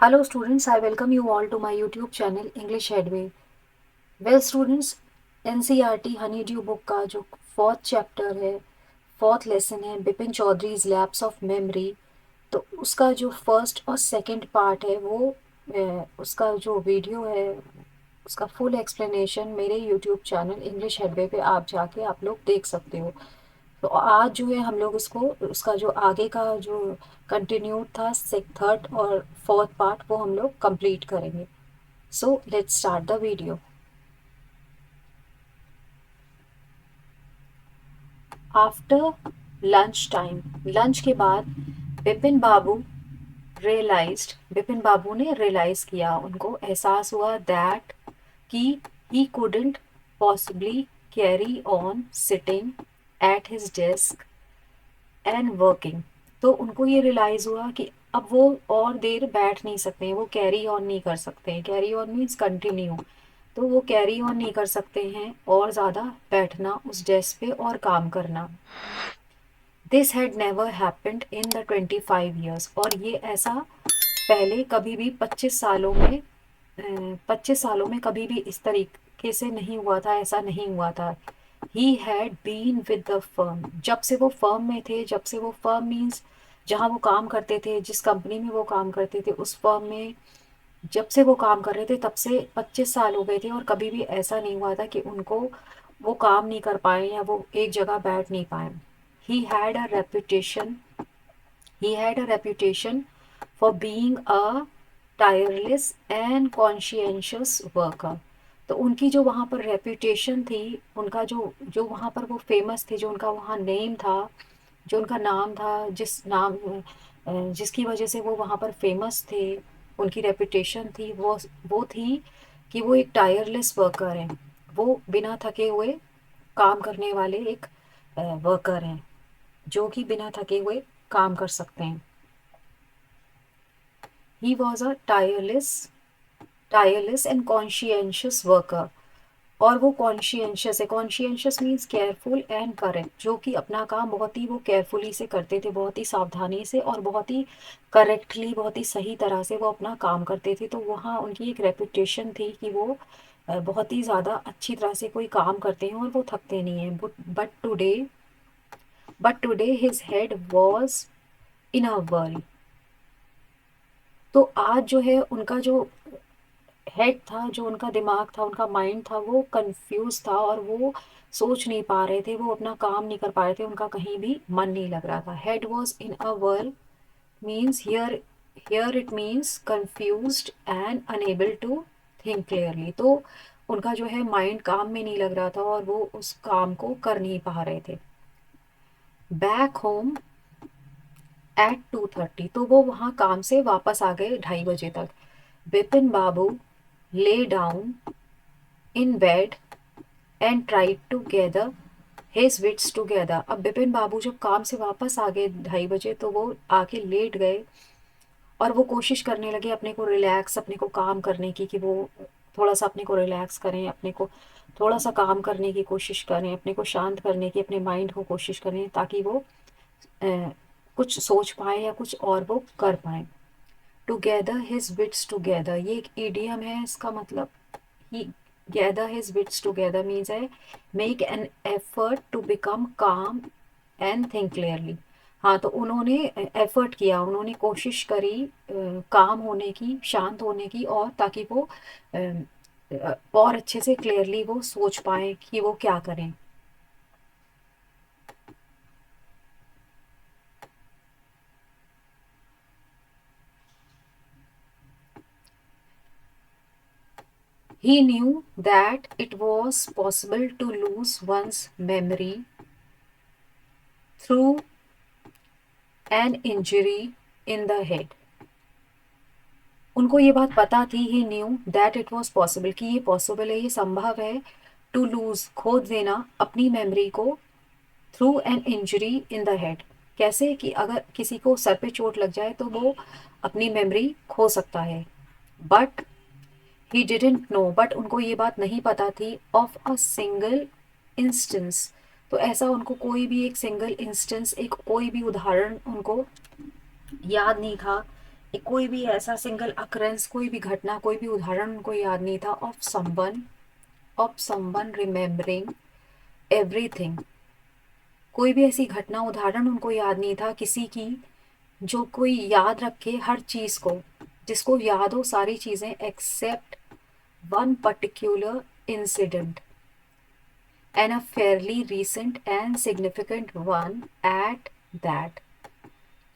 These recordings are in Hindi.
Hello students, I welcome you all to my YouTube channel English Headway. Well students, NCERT Honeydew book का जो फोर्थ चैप्टर है, फोर्थ लेसन है Bipin Choudhury's lapse of memory, तो उसका जो फर्स्ट और सेकंड पार्ट है वो उसका जो वीडियो है उसका फुल एक्सप्लेनेशन मेरे यूट्यूब चैनल इंग्लिश हेडवे पे आप जाके आप लोग देख सकते हो। तो आज जो है हम लोग उसको उसका जो आगे का जो कंटिन्यू था थर्ड और फोर्थ पार्ट वो हम लोग कंप्लीट करेंगे। So let's start the video. After lunch time, lunch के बाद बिपिन बाबू ने रियलाइज किया, उनको एहसास हुआ दैट कि he couldn't possibly carry on sitting at his desk and working. तो उनको ये रियलाइज हुआ कि अब वो और देर बैठ नहीं सकते हैं, वो कैरी ऑन नहीं कर सकते हैं। Carry on means continue. तो वो कैरी ऑन नहीं कर सकते हैं और ज़्यादा बैठना उस डेस्क पे और काम करना। This had never happened in the 25 years, और ये ऐसा पहले कभी भी 25 सालों में कभी भी इस तरीके से नहीं हुआ था, ऐसा नहीं हुआ था। He had been with the firm, जब से वो फर्म में थे, जब से वो फर्म मीन्स जहाँ वो काम करते थे, जिस कंपनी में वो काम करते थे उस फर्म में जब से वो काम कर रहे थे तब से 25 साल हो गए थे, और कभी भी ऐसा नहीं हुआ था कि उनको वो काम नहीं कर पाए या वो एक जगह बैठ नहीं पाए। He had a reputation he had a reputation for being a tireless and conscientious worker। तो उनकी जो वहाँ पर रेपुटेशन थी, उनका जो जो वहाँ पर वो फेमस थे, जो उनका वहाँ नेम था, जो उनका नाम था, जिसकी वजह से वो वहाँ पर फेमस थे, उनकी रेपुटेशन थी वो थी कि वो एक टायरलेस वर्कर हैं। वो बिना थके हुए काम करने वाले एक वर्कर हैं, जो कि बिना थके हुए काम कर सकते हैं। He was a tireless and conscientious worker। और वो कॉन्शियंशियस है, conscientious means careful and correct, जो कि अपना काम बहुत ही वो केयरफुली से करते थे, बहुत ही सावधानी से और बहुत ही करेक्टली, बहुत ही सही तरह से वो अपना काम करते थे। तो वहाँ उनकी एक रेपुटेशन थी कि वो बहुत ही ज़्यादा अच्छी तरह से कोई काम करते हैं और वो थकते नहीं हैं। But today his head was in a worry. तो आज जो है उनका जो हेड था, जो उनका दिमाग था, उनका माइंड था, वो कंफ्यूज था और वो सोच नहीं पा रहे थे, वो अपना काम नहीं कर पा रहे थे, उनका कहीं भी मन नहीं लग रहा था। Head was in a whirl means here it means confused and unable to think clearly. तो उनका जो है माइंड काम में नहीं लग रहा था और वो उस काम को कर नहीं पा रहे थे। बैक होम एट 2:30, तो वो वहाँ काम से वापस आ गए 2:30 तक। बिपिन बाबू lay down in bed and tried to gather his wits together। अब बिपिन बाबू जब काम से वापस आ गए 2:30 तो वो आके लेट गए और वो कोशिश करने लगे अपने को रिलैक्स, अपने को काम करने की, कि वो थोड़ा सा अपने को रिलैक्स करें, अपने को थोड़ा सा काम करने की कोशिश करें, अपने को शांत करने की, अपने माइंड को कोशिश करें ताकि वो अ, कुछ सोच पाए या कुछ और वो कर पाए। टुगेदर हिज विट्स टुगेदर, ये एक ईडियम है, इसका मतलब he gather his wits together means है make an effort to become calm and think clearly. हाँ, तो उन्होंने एफर्ट किया, उन्होंने कोशिश करी काम होने की, शांत होने की, और ताकि वो और अच्छे से क्लियरली वो सोच पाए कि वो क्या करें। He knew that it was possible to lose one's memory through an injury in the head। उनको ये बात पता थी, he knew that it was possible, कि ये पॉसिबल है, ये संभव है, टू लूज खो देना अपनी मेमोरी को, through an injury in the head. कैसे कि अगर किसी को सर पे चोट लग जाए तो वो अपनी मेमोरी खो सकता है। But he didn't know, but उनको ये बात नहीं पता थी, ऑफ अ सिंगल इंस्टेंस। तो ऐसा उनको कोई भी एक सिंगल इंस्टेंस, एक कोई भी उदाहरण उनको याद नहीं था कोई भी ऐसा सिंगल अकरेंस, कोई भी घटना, कोई भी उदाहरण उनको याद नहीं था ऑफ समवन रिमेम्बरिंग एवरीथिंग। कोई भी ऐसी घटना उदाहरण उनको याद नहीं था किसी की, जो कोई याद रखे हर चीज को, जिसको याद हो सारी चीजें except one particular incident and a fairly recent and significant one at that.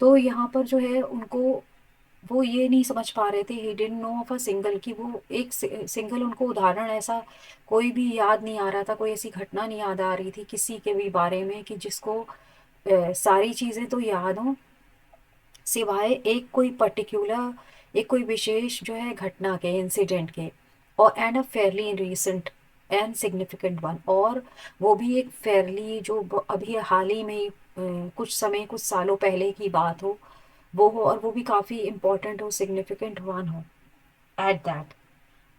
तो यहाँ पर जो है उनको, वो ये नहीं समझ पा रहे थे, he didn't know of a single, कि वो एक सिंगल उनको उदाहरण ऐसा कोई भी याद नहीं आ रहा था, कोई ऐसी घटना नहीं याद आ रही थी किसी के भी बारे में कि जिसको सारी चीज़ें तो याद हों, सिवाय एक कोई पर्टिकुलर, एक कोई विशेष जो है घटना के, इंसिडेंट के, और and a fairly recent and significant one, और वो भी एक फेयरली जो अभी हाल ही में ही कुछ समय, कुछ सालों पहले की बात हो, वो हो, और वो भी काफ़ी इम्पोर्टेंट हो, सिग्निफिकेंट वन हो एट दैट।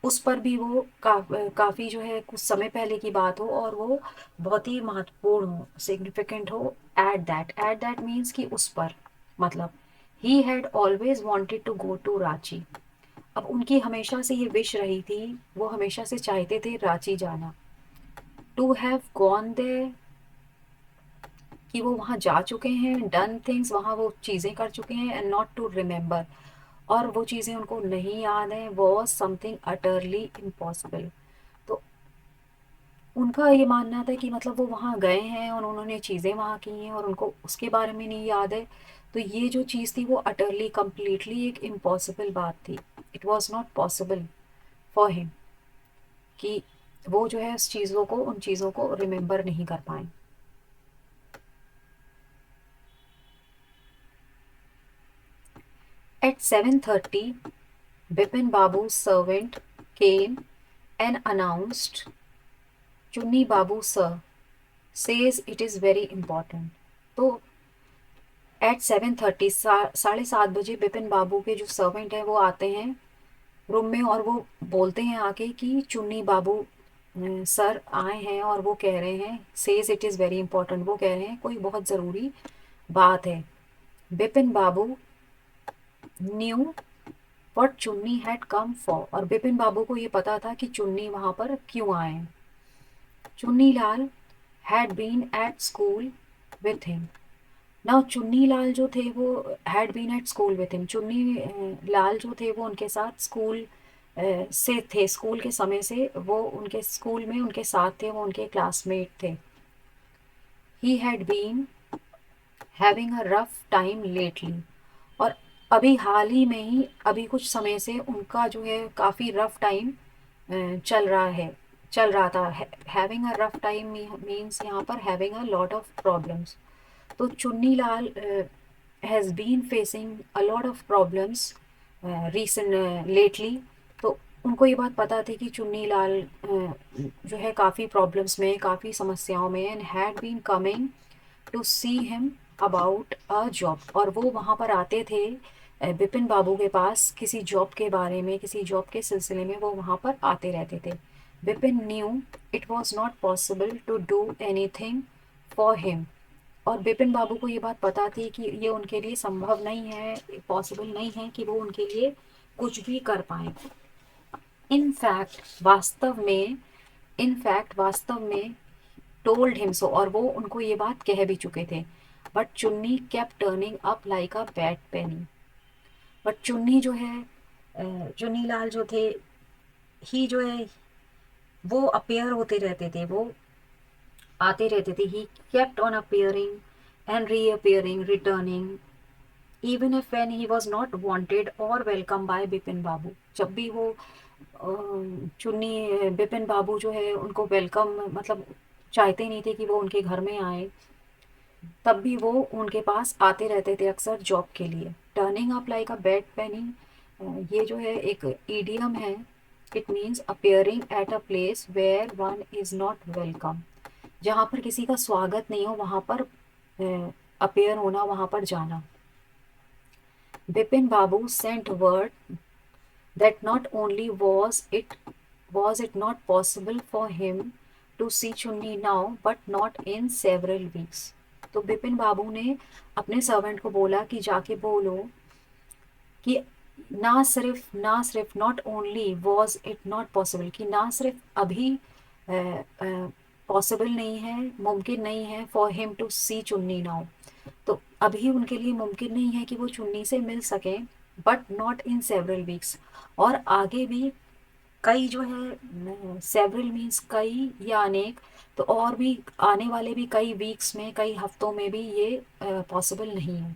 उस पर भी वो काफ़ी जो है कुछ समय पहले की बात हो, और वो बहुत ही महत्वपूर्ण हो, सिग्निफिकेंट हो एट दैट मीन्स कि उस पर, मतलब he had always wanted to go to Ranchi. अब उनकी हमेशा से ये विश रही थी, वो हमेशा से चाहते थे रांची जाना। टू हैव गॉन देयर, कि वो वहाँ जा चुके हैं, डन थिंग्स, वहाँ वो चीज़ें कर चुके हैं, एंड नॉट टू रिमेंबर, और वो चीज़ें उनको नहीं याद है, वॉज समथिंग अटरली इम्पॉसिबल। तो उनका ये मानना था कि मतलब वो वहाँ गए हैं और उन्होंने चीज़ें वहाँ की हैं और उनको उसके बारे में नहीं याद है, तो ये जो चीज़ थी वो अटरली कम्प्लीटली एक इम्पॉसिबल बात थी। It was not possible for him कि वो जो है उस चीज़ों को, उन चीज़ों को रिमेंबर नहीं कर पाए। At 7:30 Bipin Babu's servant came and announced, Chunni Babu sir says it is very important। तो एट 7:30, 7:30 बजे बिपिन बाबू के जो सर्वेंट हैं वो आते हैं रूम में, और वो बोलते हैं आके कि चुन्नी बाबू सर आए हैं, और वो कह रहे हैं, says it is very important, वो कह रहे हैं कोई बहुत ज़रूरी बात है। बिपिन बाबू न्यू व्हाट चुन्नी हैड कम फॉर, और बिपिन बाबू को ये पता था कि चुन्नी वहाँ पर क्यों आए हैं। Chunni Lal had been at school with him. Now Chunni Lal जो थे वो had been at school with him, Chunni Lal जो थे वो उनके साथ स्कूल से थे, स्कूल के समय से वो उनके स्कूल में उनके साथ थे, वो उनके क्लासमेट थे। He had been having a rough time lately, और अभी हाल ही में ही, अभी कुछ समय से उनका जो है काफ़ी रफ टाइम चल रहा है, चल रहा था। Having a rough time means यहाँ पर having a lot of problems. तो Chunni Lal has been facing a lot of problems recent lately. तो उनको ये बात पता थी कि चुन्नी लाल जो है काफ़ी प्रॉब्लम्स में, काफ़ी समस्याओं में, and had been coming to see him about a job, और वो वहाँ पर आते थे बिपिन बाबू के पास किसी जॉब के बारे में, किसी जॉब के सिलसिले में वो वहाँ पर आते रहते थे। Bipin knew it was not possible to do anything for him, और बिपिन बाबू को ये बात पता थी कि ये उनके लिए संभव नहीं है, पॉसिबल नहीं है कि वो उनके लिए कुछ भी कर पाए। इनफैक्ट वास्तव में, टोल्ड हिम सो, और वो उनको ये बात कह भी चुके थे। बट चुन्नी kept turning up like a bad Penney, but चुन्नी जो है चुन्नी लाल जो थे, ही जो है वो अपेयर होते रहते थे, वो आते रहते थे। He kept on appearing and reappearing, returning, even if when he was not wanted और वेलकम बाय बिपिन बाबू। जब भी वो चुन्नी बिपिन बाबू जो है उनको वेलकम, मतलब चाहते नहीं थे कि वो उनके घर में आए, तब भी वो उनके पास आते रहते थे अक्सर जॉब के लिए। Turning up like a bad penny, ये जो है एक ईडियम है। It means appearing at a place where one is not welcome, जहाँ पर किसी का स्वागत नहीं हो वहाँ पर अपेयर होना, वहाँ पर जाना। Bipin Babu sent word that not only was it not possible for him to see चुन्नी now but not in several weeks। तो बिपिन बाबू ने अपने सर्वेंट को बोला कि जाके बोलो कि ना सिर्फ not only was it not possible, कि ना सिर्फ अभी पॉसिबल नहीं है, मुमकिन नहीं है फॉर हिम टू सी चुन्नी नाउ, तो अभी उनके लिए मुमकिन नहीं है कि वो चुन्नी से मिल सकें, but not in several weeks, और आगे भी कई जो है, सेवरल मीन्स कई या अनेक, तो और भी आने वाले भी कई वीक्स में, कई हफ्तों में भी ये पॉसिबल नहीं है।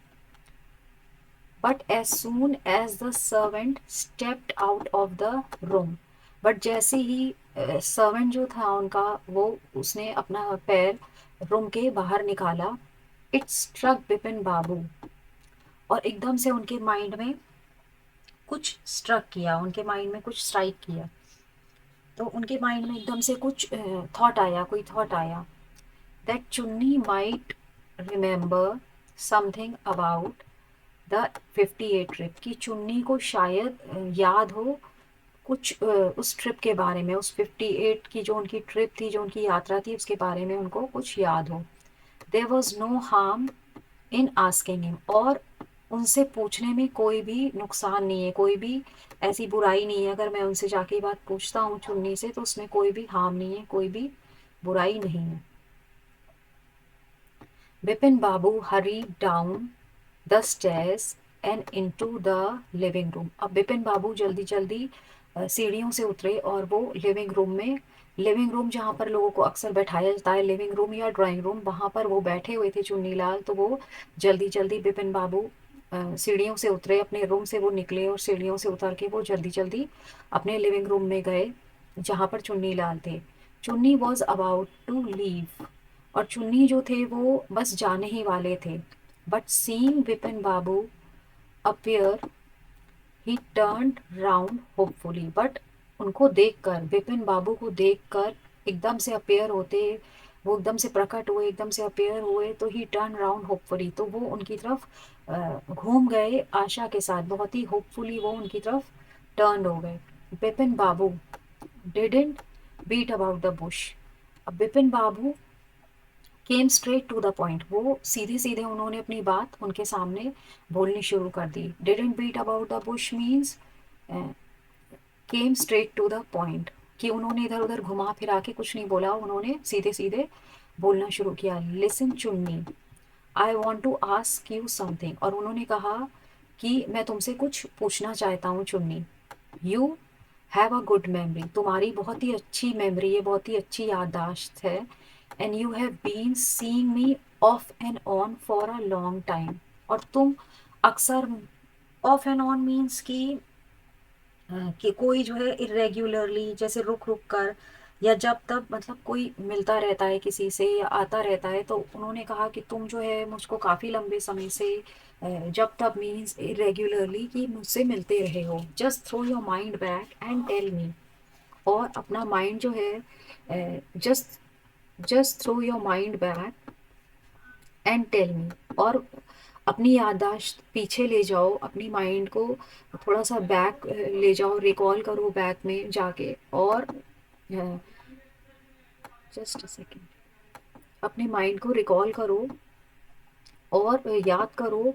But as soon as the servant stepped out of the room, but जैसे ही सर्वेंट जो था उनका, वो उसने अपना पैर रूम के बाहर निकाला, इट स्ट्रक बिपिन बाबू, और एकदम से उनके माइंड में कुछ स्ट्रक किया, उनके माइंड में कुछ स्ट्राइक किया, तो उनके माइंड में एकदम से कुछ थॉट आया, कोई थॉट आया, दैट चुन्नी might remember something about the 58 trip, की चुन्नी को शायद याद हो कुछ उस ट्रिप के बारे में, उस 58 की जो उनकी ट्रिप थी, जो उनकी यात्रा थी, उसके बारे में उनको कुछ याद हो। There was no harm in asking him, और उनसे पूछने में कोई भी नुकसान नहीं है, कोई भी ऐसी बुराई नहीं है, अगर मैं उनसे जाके ये बात पूछता हूँ चुन्नी से, तो उसमें कोई भी हार्म नहीं है, कोई भी बुराई नहीं है। Bipin Babu hurried down the stairs and into the living room, अब बिपिन बाबू जल्दी जल्दी सीढ़ियों से उतरे और वो लिविंग रूम में, लिविंग रूम जहाँ पर लोगों को अक्सर बैठाया जाता है, लिविंग रूम या ड्राइंग रूम, वहाँ पर वो बैठे हुए थे चुन्नीलाल, तो वो जल्दी जल्दी बिपिन बाबू सीढ़ियों से उतरे, अपने रूम से वो निकले और सीढ़ियों से उतर के वो जल्दी जल्दी अपने लिविंग रूम में गए जहाँ पर चुन्नीलाल थे। चुन्नी वॉज अबाउट टू लीव, और चुन्नी जो थे वो बस जाने ही वाले थे, but seeing Vipin Babu appear he turned round hopefully, but उनको देखकर, विपिन बाबू को देखकर एकदम से अपीयर होते, वो एकदम से प्रकट हुए, एकदम से अपीयर हुए, तो ही टर्न राउंड होपफुली, तो वो उनकी तरफ घूम गए आशा के साथ, बहुत ही होपफुली वो उनकी तरफ टर्न हो गए। Vipin Babu didn't beat about the bush, अब Vipin Babu came straight to the point, वो सीधे सीधे उन्होंने अपनी बात उनके सामने बोलनी शुरू कर दी। Didn't beat about the bush means came straight to the point, कि उन्होंने इधर उधर घुमा फिरा के कुछ नहीं बोला, उन्होंने सीधे सीधे बोलना शुरू किया। Listen Chunni, I want to ask you something, और उन्होंने कहा कि मैं तुमसे कुछ पूछना चाहता हूँ चुन्नी। You have a good memory, तुम्हारी बहुत ही अच्छी मेमोरी है, बहुत ही अच्छी याददाश्त है, and you have been seeing me off and on for a long time, और तुम अक्सर, ऑफ एंड ऑन मीन्स कि कोई जो है इरेग्युलरली, जैसे रुक रुक कर या जब तब, मतलब कोई मिलता रहता है किसी से या आता रहता है, तो उन्होंने कहा कि तुम जो है मुझको काफ़ी लंबे समय से जब तब मीन्स इरेग्युलरली, कि मुझसे मिलते रहे हो। Just throw your mind back and tell me, और अपना माइंड जो है, just just throw your mind back and tell me, और अपनी याददाश्त पीछे ले जाओ, अपनी माइंड को थोड़ा सा बैक ले जाओ, रिकॉल करो बैक में जाके, और जस्ट अ सेकेंड, अपने माइंड को रिकॉल करो और याद करो,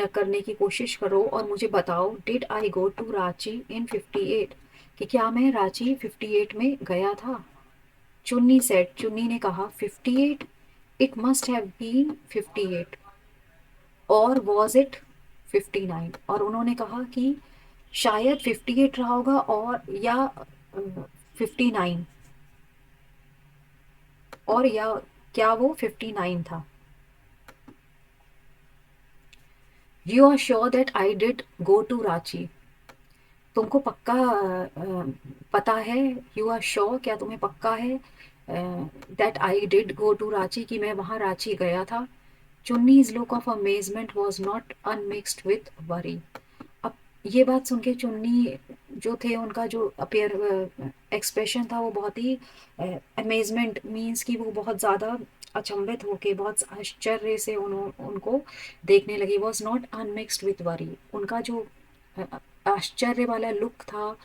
करने की कोशिश करो, और मुझे बताओ, did I go to Ranchi in 58, कि क्या मैं रांची 58 में गया था। चुन्नी सेट, चुन्नी ने कहा 58, इट मस्ट हैव बीन 58, और वॉज इट 59, और उन्होंने कहा कि शायद 58 रहा होगा, और या 59, और या क्या वो 59 था। You are sure that I did go to Ranchi, तुमको पक्का पता है, यू आर श्योर, क्या तुम्हें पक्का है that I did go to Ranchi, कि मैं वहाँ रांची गया था। Chunni's look of amazement was not unmixed with worry, अब ये बात सुन के चुन्नी जो थे, उनका जो अपियर एक्सप्रेशन था, वो बहुत ही अमेजमेंट मीन्स कि वो बहुत ज़्यादा अचंभित होके, बहुत आश्चर्य से उनको देखने लगी। Was not unmixed with worry, उनका जो अ, आश्चर्य वाला लुक था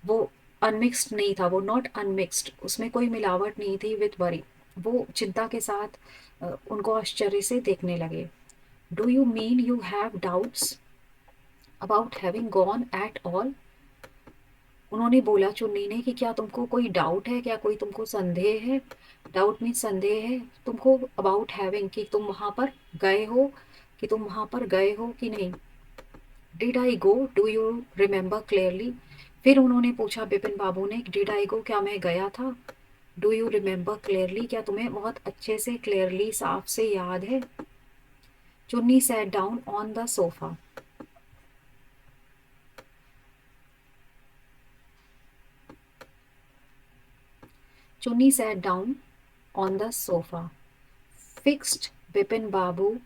वो अनमिक्स्ड नहीं था, वो नॉट अनमिक्स्ड, उसमें कोई मिलावट नहीं थी विथ वरी, वो चिंता के साथ उनको आश्चर्य से देखने लगे। Do you mean you have doubts, about having gone at all. उन्होंने बोला चुन्नी ने कि क्या तुमको कोई डाउट है, क्या कोई तुमको संदेह है। डाउट मीन्स संदेह है तुमको अबाउट हैविंग, कि तुम वहां पर गए हो, कि तुम वहां पर गए हो कि नहीं। Did I go, do you remember clearly. फिर उन्होंने पूछा बिपिन बाबू ने, डिड आई गो, क्या मैं गया था। डू यू रिमेम्बर क्लियरली, क्या तुम्हें बहुत अच्छे से क्लियरली साफ से याद है। Chunni sat down on the sofa. Chunni sat down on the sofa. Fixed Bipin Babu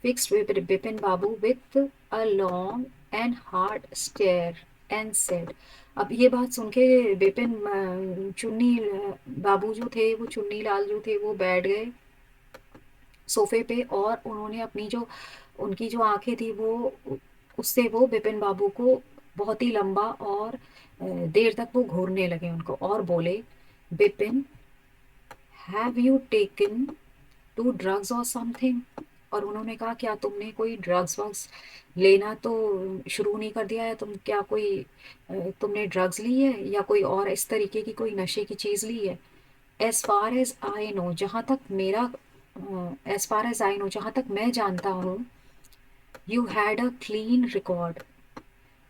fixed Bipin Babu with a long and hard stare and said। अब ये बात सुन के बिपिन चुन्नी बाबू जो थे, वो चुन्नी लाल जो थे, वो बैठ गए सोफे पे, और उन्होंने अपनी जो उनकी जो आंखें थी वो उससे वो बिपिन बाबू को बहुत ही लंबा और देर तक वो घूरने लगे उनको, और बोले, Bipin, have you taken to drugs और समथिंग। और उन्होंने कहा क्या तुमने कोई ड्रग्स वग्स लेना तो शुरू नहीं कर दिया है, तुम क्या कोई तुमने ड्रग्स ली है या कोई और इस तरीके की कोई नशे की चीज़ ली है। As far as I know, जहाँ तक मेरा as far as I know, जहाँ तक मैं जानता हूँ, you had a clean record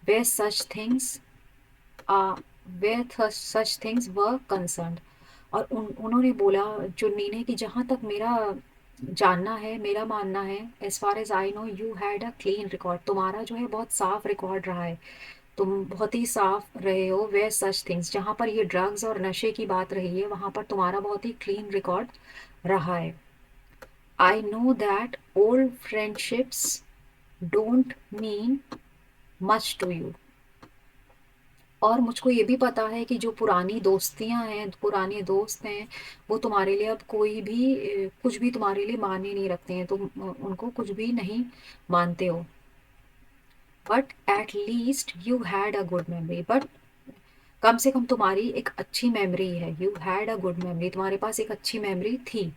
where such things such things were concerned. और उन्होंने बोला चुन्नी ने कि जहाँ तक मेरा जानना है, मेरा मानना है, as far as I know you had a clean record, तुम्हारा जो है बहुत साफ रिकॉर्ड रहा है, तुम बहुत ही साफ रहे हो। वे सच थिंग्स, जहाँ पर ये ड्रग्स और नशे की बात रही है वहाँ पर तुम्हारा बहुत ही क्लीन रिकॉर्ड रहा है। I know that old friendships don't mean much to you. और मुझको ये भी पता है कि जो पुरानी दोस्तियां हैं, पुराने दोस्त हैं, वो तुम्हारे लिए अब कोई भी कुछ भी तुम्हारे लिए मायने नहीं रखते हैं, तुम उनको कुछ भी नहीं मानते हो। But at least you had a good memory, but कम से कम तुम्हारी एक अच्छी मेमोरी है। You had a good memory, तुम्हारे पास एक अच्छी मेमोरी थी।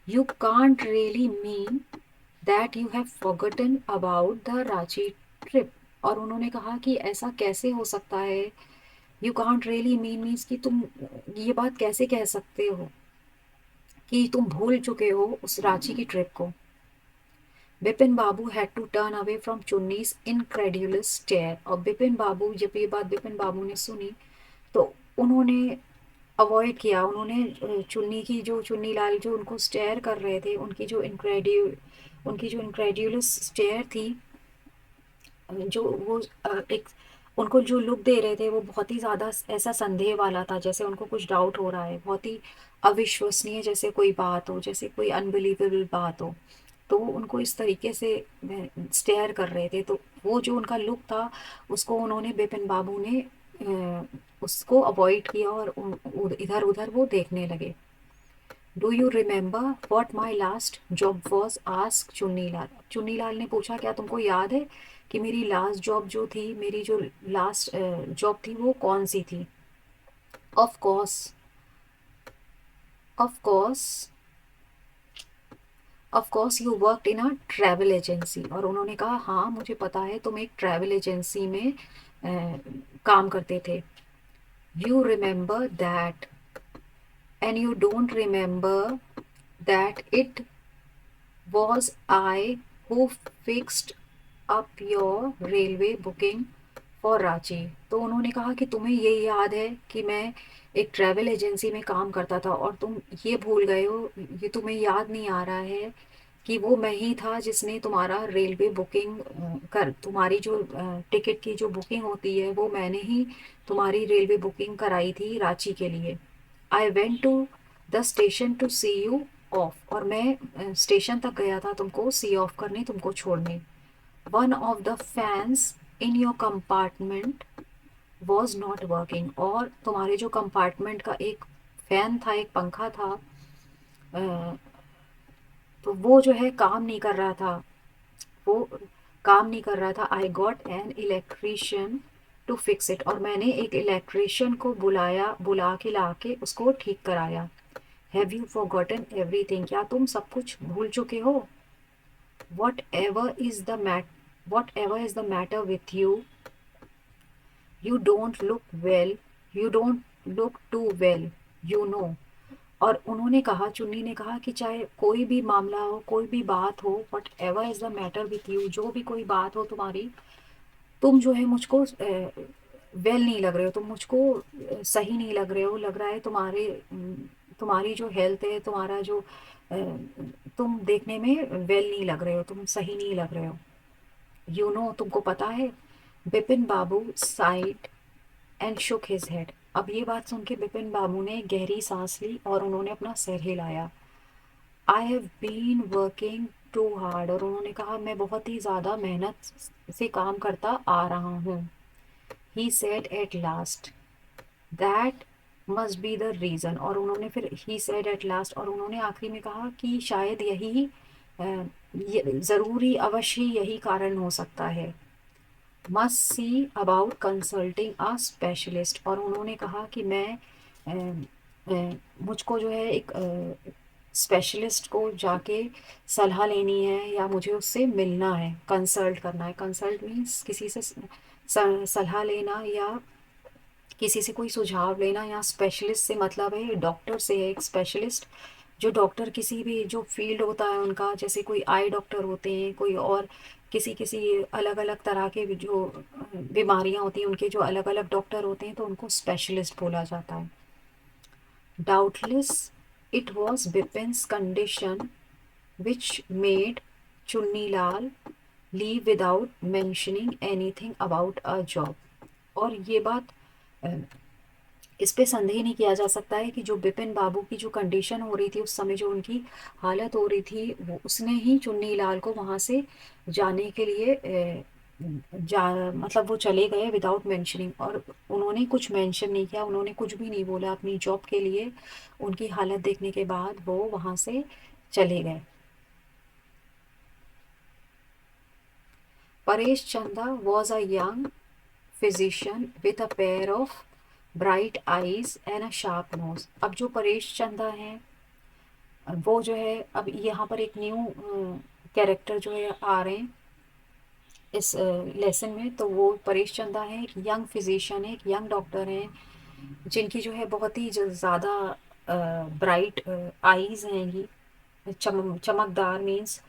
You can't really mean that you have forgotten about the Ranchi trip. और उन्होंने कहा कि ऐसा कैसे हो सकता है, you can't really mean means कि तुम ये बात कैसे कह सकते हो कि तुम भूल चुके हो उस रांची की ट्रिप को। Bipin Babu had to turn away from Chunni's incredulous stare. और बिपिन बाबू, जब ये बात बिपिन बाबू ने सुनी तो उन्होंने अवॉइड किया, उन्होंने चुन्नी की जो चुन्नी लाल जो उनको स्टेयर कर रहे थे, उनकी जो इनक्रेड्यूलस स्टेयर थी, जो वो एक उनको जो लुक दे रहे थे वो बहुत ही ज़्यादा ऐसा संदेह वाला था, जैसे उनको कुछ डाउट हो रहा है, बहुत ही अविश्वसनीय जैसे कोई बात हो, जैसे कोई अनबिलीवेबल बात हो। तो वो उनको इस तरीके से स्टेयर कर रहे थे, तो वो जो उनका लुक था उसको उन्होंने बिपिन बाबू ने उसको अवॉइड किया और इधर उधर वो देखने लगे। Do you remember what my last job was, ask Chunnilal. Chunnilal ने पूछा क्या तुमको याद है कि मेरी लास्ट जॉब जो थी, मेरी जो लास्ट जॉब थी वो कौन सी थी। Of course, of course, of course you worked in a travel agency. और उन्होंने कहा हाँ मुझे पता है तुम एक ट्रैवल एजेंसी में काम करते थे। You remember that and you don't remember that it was I who fixed up your railway booking for Ranchi. तो उन्होंने कहा कि तुम्हें ये याद है कि मैं एक ट्रैवल एजेंसी में काम करता था, और तुम ये भूल गए हो, ये तुम्हें याद नहीं आ रहा है कि वो मैं ही था जिसने तुम्हारा रेलवे बुकिंग कर तुम्हारी जो टिकट की जो बुकिंग होती है वो मैंने ही तुम्हारी रेलवे बुकिंग कराई थी रांची के लिए। I went to the station to see you off. और मैं स्टेशन तक गया था तुमको सी ऑफ करने, तुमको छोड़ने। One of the fans in your compartment was not working. और तुम्हारे जो कंपार्टमेंट का एक फैन था, एक पंखा था, अ, तो वो जो है काम नहीं कर रहा था, वो काम नहीं कर रहा था। I got an electrician to fix it. और मैंने एक इलेक्ट्रीशियन को बुला के ला के उसको ठीक कराया। हैव यू फॉरगॉटन एवरीथिंग, क्या तुम सब कुछ भूल चुके हो। Whatever is the mat whatever is the matter with you, you don't look well, you don't look too well, you know. और उन्होंने कहा, चुन्नी ने कहा कि चाहे कोई भी मामला हो, कोई भी बात हो, whatever is the matter with you, जो भी कोई बात हो तुम्हारी, तुम जो है मुझको वेल नहीं लग रहे हो, तुम मुझको सही नहीं लग रहे हो, लग रहा है तुम्हारे तुम्हारी जो हेल्थ है, तुम्हारा जो तुम देखने में वेल नहीं लग रहे हो, तुम सही नहीं लग रहे हो, यू नो, तुमको पता है। Bipin Babu sighed and shook his head. अब ये बात सुन के बिपिन बाबू ने गहरी सांस ली और उन्होंने अपना सिर हिलाया। I have been working too hard, और उन्होंने कहा मैं बहुत ही ज़्यादा मेहनत से काम करता आ रहा हूँ। He said at last that must be the reason, और उन्होंने फिर ही सेड एट लास्ट, और उन्होंने आखिरी में कहा कि शायद यही ज़रूरी अवश्य यही कारण हो सकता है। Must see about consulting a specialist, और उन्होंने कहा कि मैं मुझको जो है एक स्पेशलिस्ट को जाके सलाह लेनी है, या मुझे उससे मिलना है, कंसल्ट करना है। कंसल्ट मीन्स किसी से सलाह लेना, या किसी से कोई सुझाव लेना, या स्पेशलिस्ट से मतलब है डॉक्टर से है, एक स्पेशलिस्ट जो डॉक्टर किसी भी जो फील्ड होता है उनका, जैसे कोई आई डॉक्टर होते हैं, कोई और किसी किसी अलग अलग तरह के जो बीमारियां होती हैं उनके जो अलग अलग डॉक्टर होते हैं, तो उनको स्पेशलिस्ट बोला जाता है। Doubtless it was Bipin's condition which made Chunnilal leave without mentioning anything about a job। और ये बात अ, इस पे संदेह नहीं किया जा सकता है कि जो बिपिन बाबू की जो कंडीशन हो रही थी उस समय, जो उनकी हालत हो रही थी, वो उसने ही चुन्नीलाल को वहाँ से जाने के लिए जा मतलब वो चले गए विदाउट मेंशनिंग, और उन्होंने कुछ मेंशन नहीं किया, उन्होंने कुछ भी नहीं बोला अपनी जॉब के लिए। उनकी हालत देखने के बाद वो वहाँ से चले गए। परेश चंदा was a young physician with a pair of bright eyes and a sharp nose। अब जो परेश चंदा हैं, वो जो है अब यहाँ पर एक न्यू कैरेक्टर जो है आ रहे हैं इस लेसन में। तो वो परेश चंदा है, एक यंग फिजिशियन है, एक यंग डॉक्टर हैं, जिनकी जो है बहुत ही ज़्यादा ब्राइट आईज़ हैं, ये चमकदार मीन्स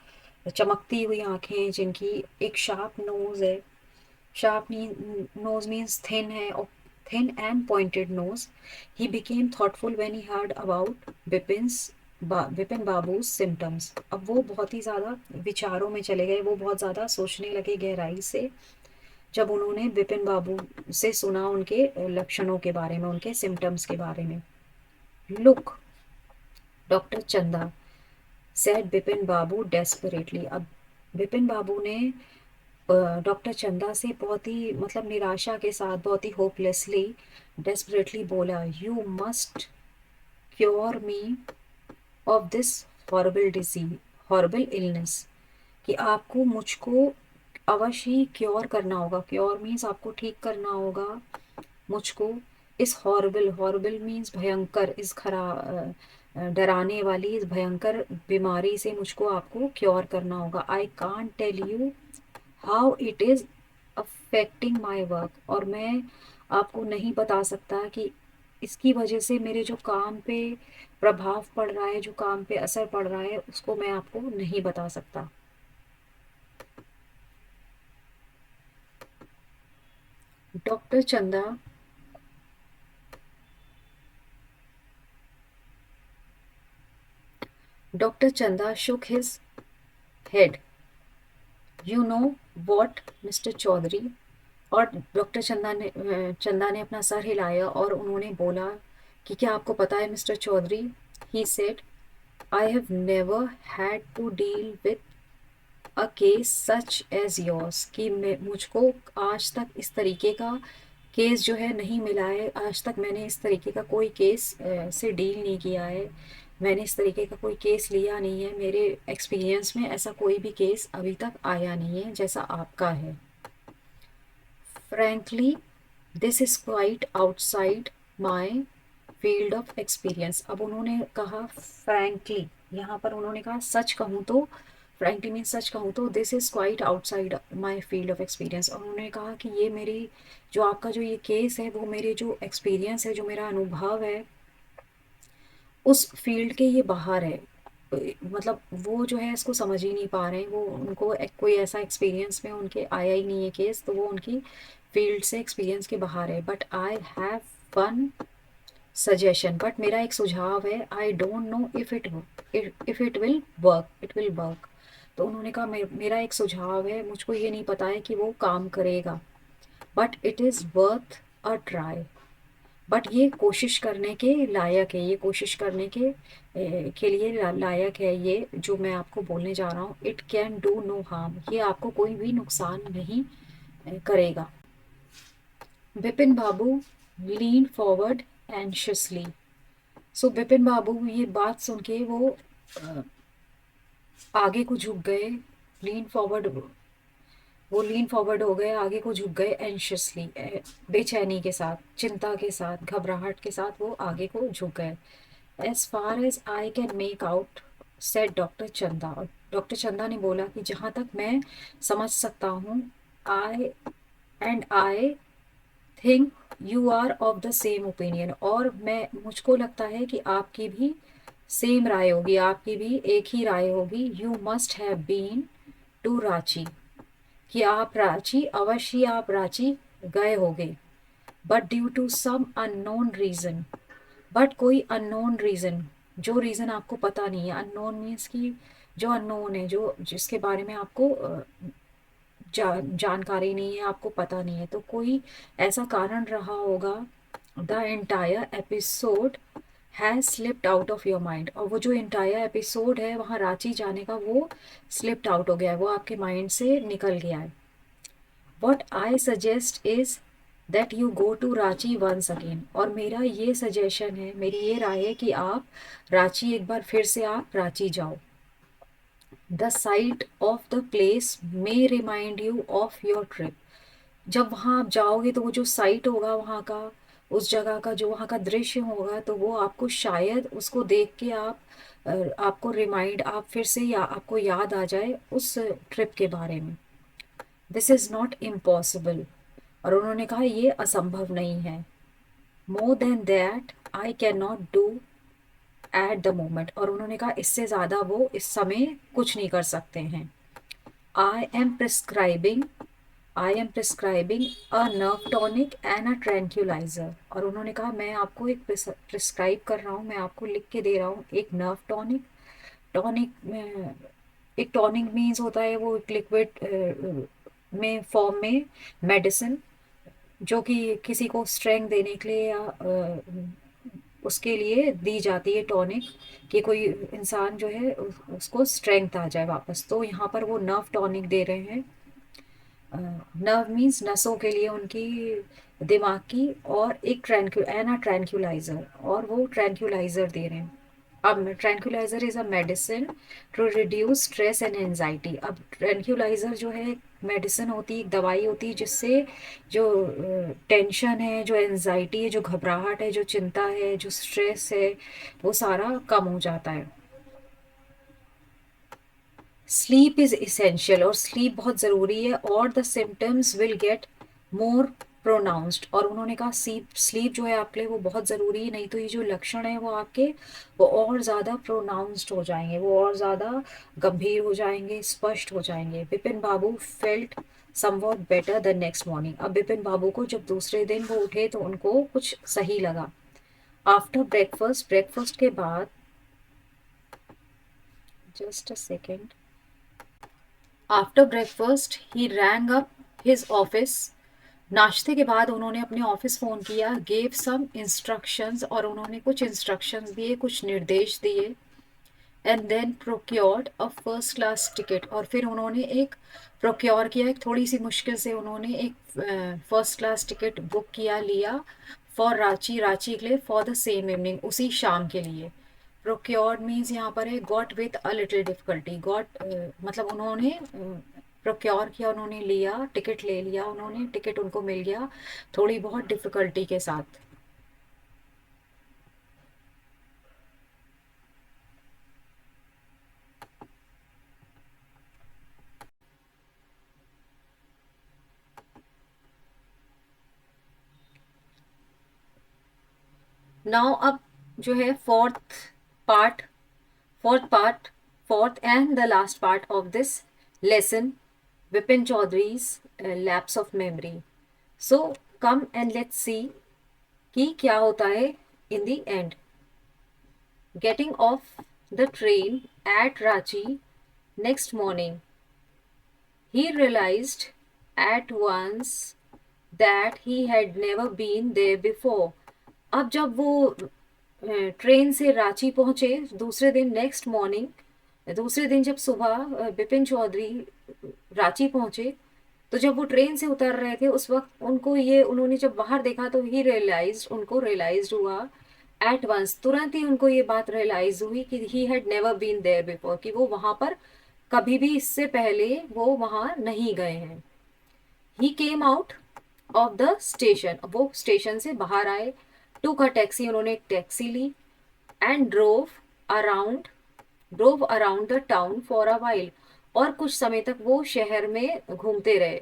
चमकती हुई आंखें हैं जिनकी, एक शार्प नोज़ है। Sharp nose means thin है, और thin and pointed nose। He became thoughtful when he heard about Bipin बाबू's symptoms। अब वो बहुत ही ज़्यादा विचारों में चले गए, वो बहुत ज़्यादा सोचने लगे गहराई से, जब उन्होंने बिपिन बाबू से सुना उनके लक्षणों के बारे में, उनके सिम्टम्स के बारे में। लुक डॉक्टर चंदा सेड बिपिन बाबू डेस्परेटली। अब बिपिन बाबू ने डॉक्टर चंदा से बहुत ही मतलब निराशा के साथ, बहुत ही होपलेसली, डेस्परेटली बोला, you must cure me of this horrible disease, horrible illness, कि आपको मुझको अवश्य ही क्योर करना होगा। क्योर मीन्स आपको ठीक करना होगा मुझको इस हॉर्बल, हॉर्बल मीन्स भयंकर, इस डराने वाली इस भयंकर बीमारी से मुझको आपको क्योर करना होगा। I can't tell you how it is affecting my work, और मैं आपको नहीं बता सकता कि इसकी वजह से मेरे जो काम पे प्रभाव पड़ रहा है, जो काम पे असर पड़ रहा है, उसको मैं आपको नहीं बता सकता। Doctor Chanda doctor Chanda shook his head, you know what mister Chowdhury. और डॉक्टर चंदा ने अपना सर हिलाया और उन्होंने बोला कि क्या आपको पता है mister Chowdhury. He said I have never had to deal with a case such as yours, कि मैं मुझको आज तक इस तरीके का केस जो है नहीं मिला है, आज तक मैंने इस तरीके का कोई केस से डील नहीं किया है, मैंने इस तरीके का कोई केस लिया नहीं है, मेरे एक्सपीरियंस में ऐसा कोई भी केस अभी तक आया नहीं है जैसा आपका है। Frankly this is quite outside my field of experience. अब उन्होंने कहा फ्रैंकली, यहाँ पर उन्होंने कहा सच कहूँ तो फ्रैंकली मीन सच कहूँ तो this is quite outside my field of experience. और उन्होंने कहा कि ये मेरी जो आपका जो ये केस है वो मेरे जो एक्सपीरियंस है, जो मेरा अनुभव है, उस फील्ड के ये बाहर है। मतलब वो जो है इसको समझ ही नहीं पा रहे हैं, वो उनको कोई ऐसा एक्सपीरियंस में उनके आया ही नहीं है केस, तो वो उनकी फील्ड से एक्सपीरियंस के बाहर है। But I have one suggestion, but मेरा एक सुझाव है, I don't know if it will work. तो उन्होंने कहा मेरा एक सुझाव है, मुझको ये नहीं पता है कि वो काम करेगा, but it is worth a try. But ये कोशिश करने के लायक है, ये कोशिश करने के लिए लायक है। ये जो मैं आपको बोलने जा रहा हूँ, it can do no harm, ये आपको कोई भी नुकसान नहीं करेगा। Bipin Babu lean forward anxiously. सो बिपिन बाबू ये बात सुन के वो अ, आगे को झुक गए। लीन फॉरवर्ड, वो लीन फॉरवर्ड हो गए, आगे को झुक गए एंशियसली, बेचैनी के साथ, चिंता के साथ, घबराहट के साथ वो आगे को झुक गए। As far as I can make out, said doctor Chanda. और डॉक्टर चंदा ने बोला कि जहाँ तक मैं समझ सकता हूँ, I think you are of the same opinion. और मैं, मुझको लगता है कि आपकी भी सेम राय होगी, आपकी भी एक ही राय होगी। You must have been to Ranchi, कि आप रांची, अवश्य आप रांची गए होंगे। But due to some unknown reason, but कोई अननोन रीज़न, जो रीज़न आपको पता नहीं है। अननोन मीन्स कि जो अननोन है, जो जिसके बारे में आपको जानकारी नहीं है, आपको पता नहीं है, तो कोई ऐसा कारण रहा होगा। The entire episode has slipped out of your mind. और वो जो एंटायर एपिसोड है वहाँ रांची जाने का, वो स्लिप्ड आउट हो गया है, वो आपके माइंड से निकल गया है। What I suggest is that you go to Ranchi once again. और मेरा ये सजेशन है, मेरी ये राय है कि आप रांची एक बार फिर से आप रांची जाओ। The site of the place may remind you of your trip. जब वहाँ आप जाओगे तो वो जो साइट होगा वहाँ का, उस जगह का जो वहाँ का दृश्य होगा, तो वो आपको शायद उसको देख के आपको रिमाइंड, आप फिर से या आपको याद आ जाए उस ट्रिप के बारे में। This is not impossible. और उन्होंने कहा ये असंभव नहीं है। More than that I can not do at the moment. और उन्होंने कहा इससे ज़्यादा वो इस समय कुछ नहीं कर सकते हैं। I am prescribing I am prescribing a nerve tonic and a tranquilliser. और उन्होंने कहा मैं आपको एक प्रिस्क्राइब कर रहा हूँ, मैं आपको लिख के दे रहा हूँ एक नर्व टॉनिक। टॉनिक, एक टॉनिक मीन्स होता है वो एक लिक्विड में फॉर्म में मेडिसिन, जो कि किसी को स्ट्रेंथ देने के लिए या उसके लिए दी जाती है टॉनिक, कि कोई इंसान जो है उसको स्ट्रेंथ आ जाए वापस। तो यहाँ पर वो नर्व टॉनिक दे रहे हैं। नर्व मीन्स नसों के लिए उनकी, दिमाग की। और एक ट्रैंक्यूलाइजर, और वो ट्रैंक्यूलाइजर दे रहे हैं। अब tranquilliser is a medicine to reduce stress and anxiety. अब ट्रैंक्यूलाइजर जो है मेडिसिन होती है, एक दवाई होती है, जिससे जो टेंशन है, जो एनजाइटी है, जो घबराहट है, जो चिंता है, जो स्ट्रेस है, वो सारा कम हो जाता है। स्लीप इज़ इसेंशियल, और स्लीप बहुत ज़रूरी है, और the symptoms will get more pronounced. और उन्होंने कहा स्लीप स्लीप जो है आपके लिए वो बहुत ज़रूरी है, नहीं तो ये जो लक्षण है वो आपके, वो और ज़्यादा प्रोनाउंस्ड हो जाएंगे, वो और ज़्यादा गंभीर हो जाएंगे, स्पष्ट हो जाएंगे। Bipin Babu felt somewhat better the next morning. अब बिपिन बाबू को जब दूसरे दिन वो उठे तो उनको कुछ सही लगा। आफ्टर ब्रेकफास्ट, ब्रेकफास्ट के बाद, just a second, after breakfast he rang up his office. नाश्ते के बाद उन्होंने अपने ऑफिस फ़ोन किया। गेव सम इंस्ट्रक्शंस, और उन्होंने कुछ इंस्ट्रक्शंस दिए, कुछ निर्देश दिए। And then procured a first class ticket. और फिर उन्होंने एक प्रोक्योर किया, एक थोड़ी सी मुश्किल से उन्होंने एक फर्स्ट क्लास टिकट बुक किया, लिया, फॉर रांची, रांची के लिए, फॉर द सेम इवनिंग, उसी शाम के लिए। प्रोक्योर्ड मीन्स यहाँ पर है got with a little difficulty. Got मतलब उन्होंने प्रोक्योर किया, उन्होंने लिया, टिकट ले लिया, उन्होंने टिकट उनको मिल गया थोड़ी बहुत डिफिकल्टी के साथ। नाउ अब जो है part fourth part fourth and the last part of this lesson, Vipin Chowdhury's lapse of memory. So come and let's see कि क्या होता है in the end. Getting off the train at Ranchi next morning, he realized at once that he had never been there before. अब जब वो ट्रेन से रांची पहुंचे दूसरे दिन, नेक्स्ट मॉर्निंग, दूसरे दिन जब सुबह बिपिन चौधरी रांची पहुंचे, तो जब वो ट्रेन से उतर रहे थे उस वक्त उनको ये, उन्होंने जब बाहर देखा तो ही रियलाइज, उनको रियलाइज हुआ एट वंस, तुरंत ही उनको ये बात रियलाइज हुई कि he had never been there before, कि वो वहां पर कभी भी इससे पहले वो वहां नहीं गए हैं. He came out of the station, वो स्टेशन से बाहर आए. टू का टैक्सी, उन्होंने एक टैक्सी ली. And around drove around the town for a while, और कुछ समय तक वो शहर में घूमते रहे.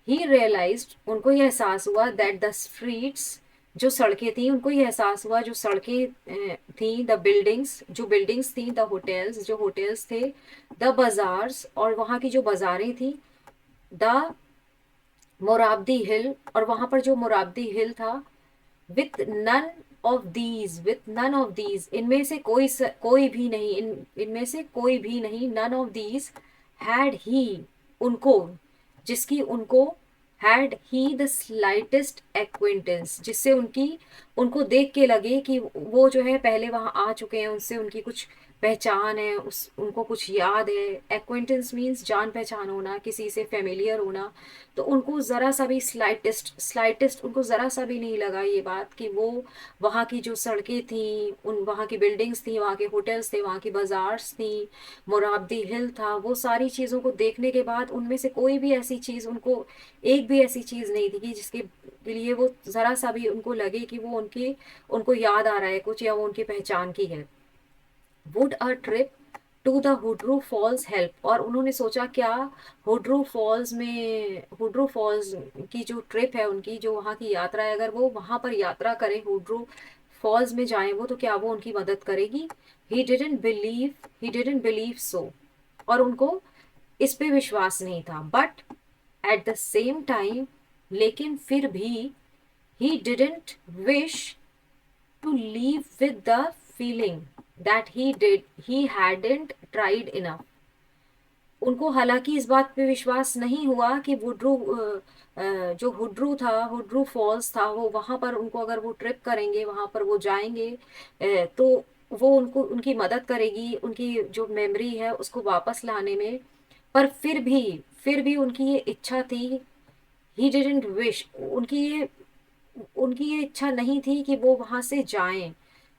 ही रियलाइज्ड, उनको यह एहसास हुआ दैट द स्ट्रीट्स, जो सड़कें थी, उनको यह एहसास हुआ जो सड़कें थी, द बिल्डिंग्स, जो बिल्डिंग्स थी, द होटल्स, जो होटल्स थे, द बाजार्स, और वहाँ की जो बाजारें थी, द मोराबदी हिल, और वहाँ पर जो मोराबदी हिल था, विथ नन ऑफ दीज, इनमें से कोई भी नहीं, इनमें से कोई भी नहीं, none of these had he, उनको, जिसकी उनको, had he the slightest acquaintance, जिससे उनको देख के लगे कि वो जो है पहले वहां आ चुके हैं, उनसे उनकी कुछ पहचान है, उनको कुछ याद है. एक्विंटेंस मीन्स जान पहचान होना, किसी से फेमिलियर होना. तो उनको जरा सा भी स्लाइटेस्ट उनको जरा सा भी नहीं लगा ये बात कि वो वहाँ की जो सड़कें थी, उन वहाँ की बिल्डिंग्स थी, वहाँ के होटल्स थे, वहाँ की बाजार्स थी, मोराबदी हिल था, वो सारी चीज़ों को देखने के बाद उनमें से कोई भी ऐसी चीज़, उनको एक भी ऐसी चीज़ नहीं थी कि जिसके के लिए वो जरा सा भी उनको लगे कि वो उनको याद आ रहा है कुछ, या वो उनकी पहचान की है. Would a trip to the Hundru falls help, और उन्होंने सोचा क्या हुड्रू फॉल्स की जो ट्रिप है उनकी, जो वहाँ की यात्रा है, अगर वो वहाँ पर यात्रा करें, हुड्रू फॉल्स में जाएं वो, तो क्या वो उनकी मदद करेगी. ही डिडंट बिलीव सो, और उनको इस पे विश्वास नहीं था. But at the same time, लेकिन फिर भी, he didn't wish to leave with the feeling that he hadn't tried enough. उनको हालांकि इस बात पे विश्वास नहीं हुआ कि जो हुड्रू फॉल्स था, वो वहां पर उनको, अगर वो ट्रिप करेंगे, वहां पर वो जाएंगे, तो वो उनको, उनकी मदद करेगी, उनकी जो मेमोरी है उसको वापस लाने में. पर फिर भी उनकी ये इच्छा थी, ही डिडंट विश, उनकी ये इच्छा नहीं थी कि वो वहां से जाएं,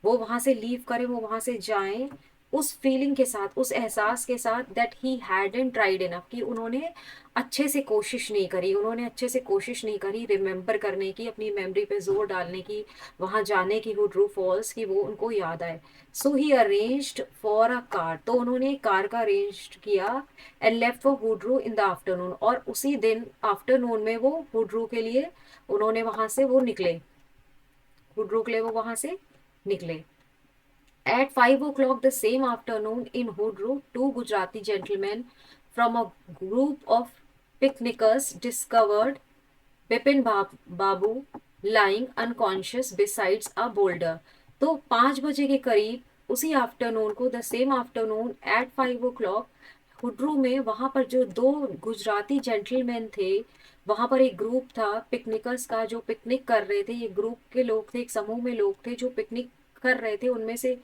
वो वहां से लीव करें, वो वहां से जाएं उस फीलिंग के साथ, उस एहसास के साथ that he hadn't tried enough, कि उन्होंने अच्छे से कोशिश नहीं करी, उन्होंने अच्छे से कोशिश नहीं करी रिमेम्बर करने की, अपनी मेमोरी पे जोर डालने की, वहां जाने की, हुड्रू फॉल्स की, वो उनको याद आए. So he arranged for a car, तो उन्होंने एक कार का अरेंज किया. And left for Hundru in the afternoon, और उसी दिन आफ्टरनून में वो हुड्रू के लिए, उन्होंने वहां से वो निकले, हुड्रू के लिए वो वहां से निकले. At 5 o'clock the same afternoon in Hudru, two Gujarati gentlemen from a group of picnickers discovered Bipin Babu lying unconscious besides a boulder. तो 5 बजे के करीब उसी आफ्टरनून को, the same afternoon at 5 o'clock, हुड्रू में वहां पर जो दो गुजराती जेंटलमैन थे, वहां पर एक ग्रुप था पिकनिकर्स का जो पिकनिक कर रहे थे. ये ग्रुप के लोग थे, एक समूह में लोग थे जो पिकनिक कर रहे थे. उनमें से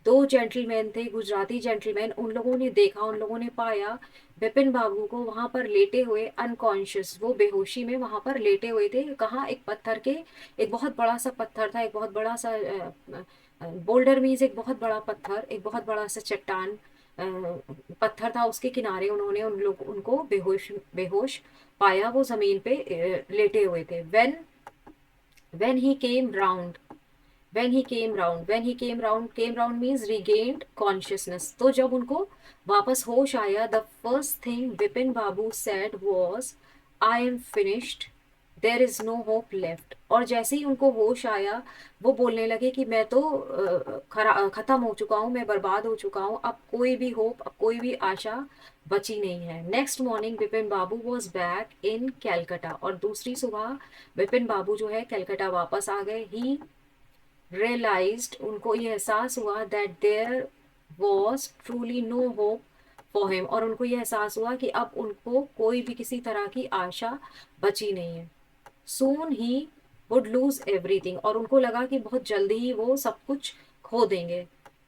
दो जेंटलमैन थे, गुजराती जेंटलमैन. उन लोगों ने देखा, उन लोगों ने पाया विपिन बाबू को वहां पर लेटे हुए, अनकॉन्शियस, वो बेहोशी में वहां पर लेटे हुए थे. कहाँ, एक पत्थर के, एक बहुत बड़ा सा पत्थर था, एक बहुत बड़ा सा बोल्डर मीन्स एक बहुत बड़ा पत्थर, एक बहुत बड़ा सा चट्टान पत्थर था, उसके किनारे उन्होंने उनको बेहोश बेहोश पाया, वो जमीन पे लेटे हुए थे. when he came round came round means regained consciousness. तो जब उनको वापस होश आया, the first thing Vipin Babu said was, I am finished. There is no hope left. और जैसे ही उनको होश आया, वो बोलने लगे कि मैं तो खत्म हो चुका हूँ, मैं बर्बाद हो चुका हूँ, अब कोई भी होप, अब कोई भी आशा बची नहीं है। Next morning Vipin Babu was back in Calcutta, और दूसरी सुबह विपिन बाबू जो है कलकत्ता वापस आ गए। ही realized, उनको ये एहसास हुआ that there was truly no hope for him, और उनको ये एहसास हुआ कि अब उनको कोई भी किसी तरह की आशा बची नहीं है। soon he would lose everything, और उनको लगा कि बहुत जल्दी ही वो सब कुछ खो देंगे।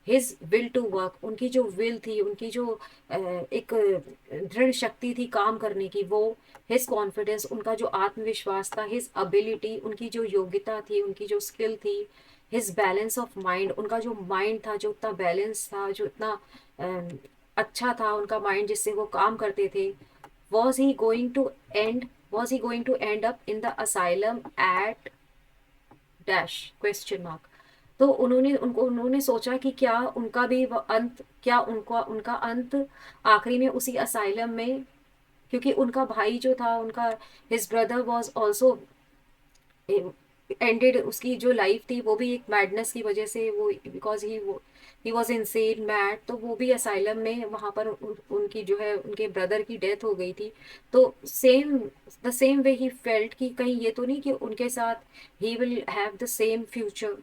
हिज विल टू वर्क, उनकी जो विल थी, उनकी जो एक दृढ़ शक्ति थी काम करने की, वो हिज कॉन्फिडेंस, उनका जो आत्मविश्वास था, हिज अबिलिटी, उनकी जो योग्यता थी, उनकी जो स्किल थी, हिज बैलेंस ऑफ माइंड, उनका जो माइंड था जो इतना बैलेंस था, जो इतना अच्छा था उनका माइंड जिससे वो काम करते थे। Was he going to end was he going to end up in the asylum at dash question mark. तो उन्होंने सोचा कि क्या उनका भी अंत, क्या उनका अंत आखिरी में उसी असाइलम में, क्योंकि उनका भाई जो था उनका, his brother was also ended, उसकी जो लाइफ थी वो भी एक मैडनेस की वजह से, वो because he was insane mad, तो वो भी असाइलम में वहां पर उनकी जो है उनके ब्रदर की डेथ हो गई थी। तो the same way he felt कि कहीं ये तो नहीं कि उनके साथ he will have the same future.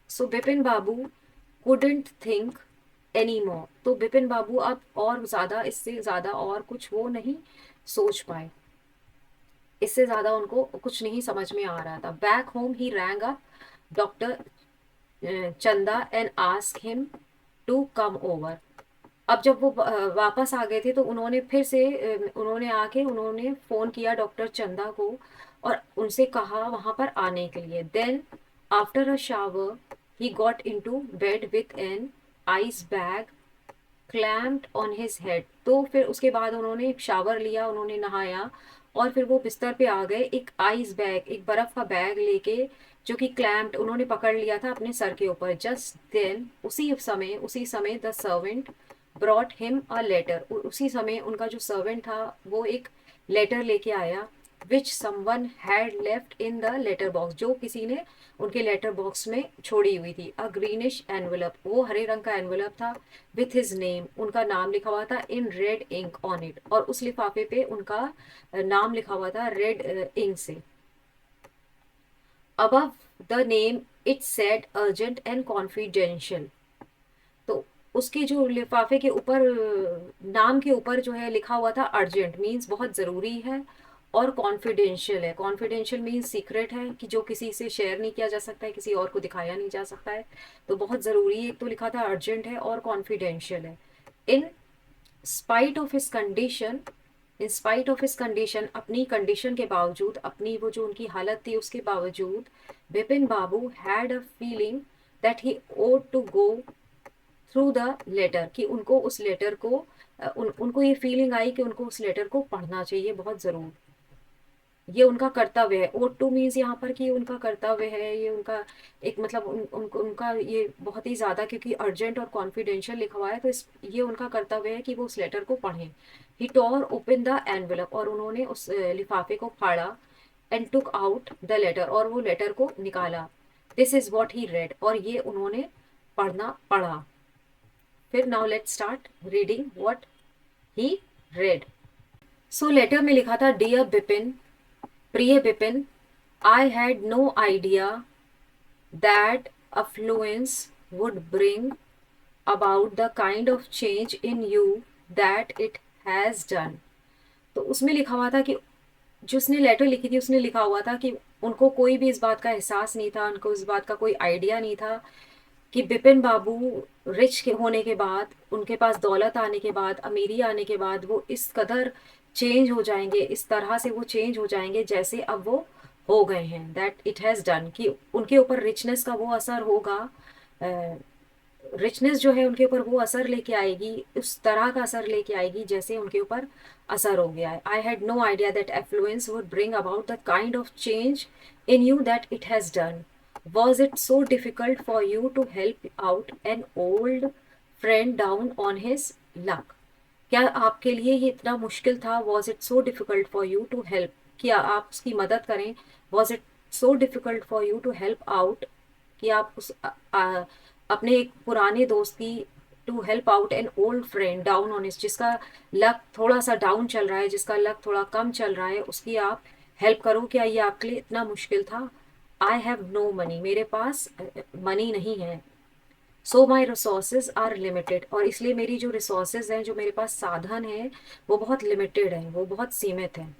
So Bipin Babu couldn't think any more, तो बिपिन बाबू अब और ज्यादा, इससे ज्यादा और कुछ वो नहीं सोच पाए, इससे ज्यादा उनको कुछ नहीं समझ में आ रहा था। Back home he rang up doctor Chanda and ask him to come over. अब जब वो वापस आ गए थे तो उन्होंने फिर से उन्होंने आके उन्होंने फोन किया डॉक्टर चंदा को, और उनसे कहा वहां पर आने के लिए। Then after a shower he got into bed with an ice bag clamped on his head. तो फिर उसके बाद उन्होंने एक शावर लिया, उन्होंने नहाया, और फिर वो बिस्तर पे आ गए एक आइस बैग, एक बर्फ का बैग लेके, जो कि क्लैम्प्ड उन्होंने पकड़ लिया था अपने सर के ऊपर। जस्ट देन, उसी समय the servant brought him a letter, उसी समय उनका जो सर्वेंट था वो एक लेटर लेके आया, which someone had left in the letter box, जो किसी ने उनके लेटर बॉक्स में छोड़ी हुई थी। अ ग्रीनिश एनवेलप, वो हरे रंग का एनवेलप था, विथ हिज नेम, उनका नाम लिखा हुआ था in red ink on it, और उस लिफाफे पे उनका नाम लिखा हुआ था रेड इंक से। Above the name it said urgent and confidential, तो उसके जो लिफाफे के ऊपर नाम के ऊपर जो है लिखा हुआ था अर्जेंट मीन्स बहुत ज़रूरी है, और कॉन्फिडेंशियल है, कॉन्फिडेंशियल मीन्स सीक्रेट है कि जो किसी से शेयर नहीं किया जा सकता है, किसी और को दिखाया नहीं जा सकता है। तो बहुत ज़रूरी, एक तो लिखा था अर्जेंट है और कॉन्फिडेंशियल है। In spite of his condition in spite of his condition, अपनी कंडीशन के बावजूद, अपनी वो जो उनकी हालत थी उसके बावजूद, Bipin Babu had a feeling that he ought to go through the letter, कि उनको उस लेटर को उनको ये फीलिंग आई कि उनको उस लेटर को पढ़ना चाहिए बहुत जरूर, ये उनका कर्तव्य है। ओट टू मीन्स यहाँ पर कि उनका कर्तव्य है, ये उनका एक मतलब उनका ये बहुत ही ज्यादा, क्योंकि अर्जेंट और कॉन्फिडेंशियल लिखा हुआ है, तो ये उनका कर्तव्य है कि वो उस लेटर को पढ़ें। He tore open the envelope, और उन्होंने उस लिफाफे को फाड़ा, and took out the letter, और वो लेटर को निकाला। This is what he read, और ये उन्होंने पढ़ा। फिर now let start reading what he read. So letter में लिखा था, डियर बिपिन, प्रिय बिपिन, I had no idea that affluence would bring about the kind of change in you that it has done. तो उसमें लिखा हुआ था कि, जो उसने लेटर लिखी थी उसने लिखा हुआ था कि उनको कोई भी इस बात का एहसास नहीं था, उनको इस बात का कोई आइडिया नहीं था कि बिपिन बाबू रिच के होने के बाद, उनके पास दौलत आने के बाद, अमीरी आने के बाद, वो इस कदर चेंज हो जाएंगे, इस तरह से वो चेंज हो जाएंगे जैसे अब वो हो गए हैं। दैट इट हैज़ डन, कि उनके ऊपर रिचनेस का वो असर होगा, रिचनेस जो है उनके ऊपर वो असर लेके आएगी, उस तरह का असर लेके आएगी जैसे उनके ऊपर असर हो गया है। I had no idea that affluence would bring about the kind of change in you that it has done. Was it so difficult for you to help out an old friend down on his luck? क्या आपके लिए ये इतना मुश्किल था? Was it so difficult for you to help? कि आप उसकी मदद करें? Was it so difficult for you to help out, कि आप अपने एक पुराने दोस्त की, to help out an old friend down on, जिसका लक थोड़ा सा डाउन चल रहा है, जिसका लक थोड़ा कम चल रहा है, उसकी आप हेल्प करो? क्या ये आपके लिए इतना मुश्किल था? आई हैव नो मनी, मेरे पास मनी नहीं है। सो माई रिसोर्सेज आर लिमिटेड, और इसलिए मेरी जो रिसोर्सेज हैं, जो मेरे पास साधन हैं, वो बहुत लिमिटेड हैं, वो बहुत सीमित हैं।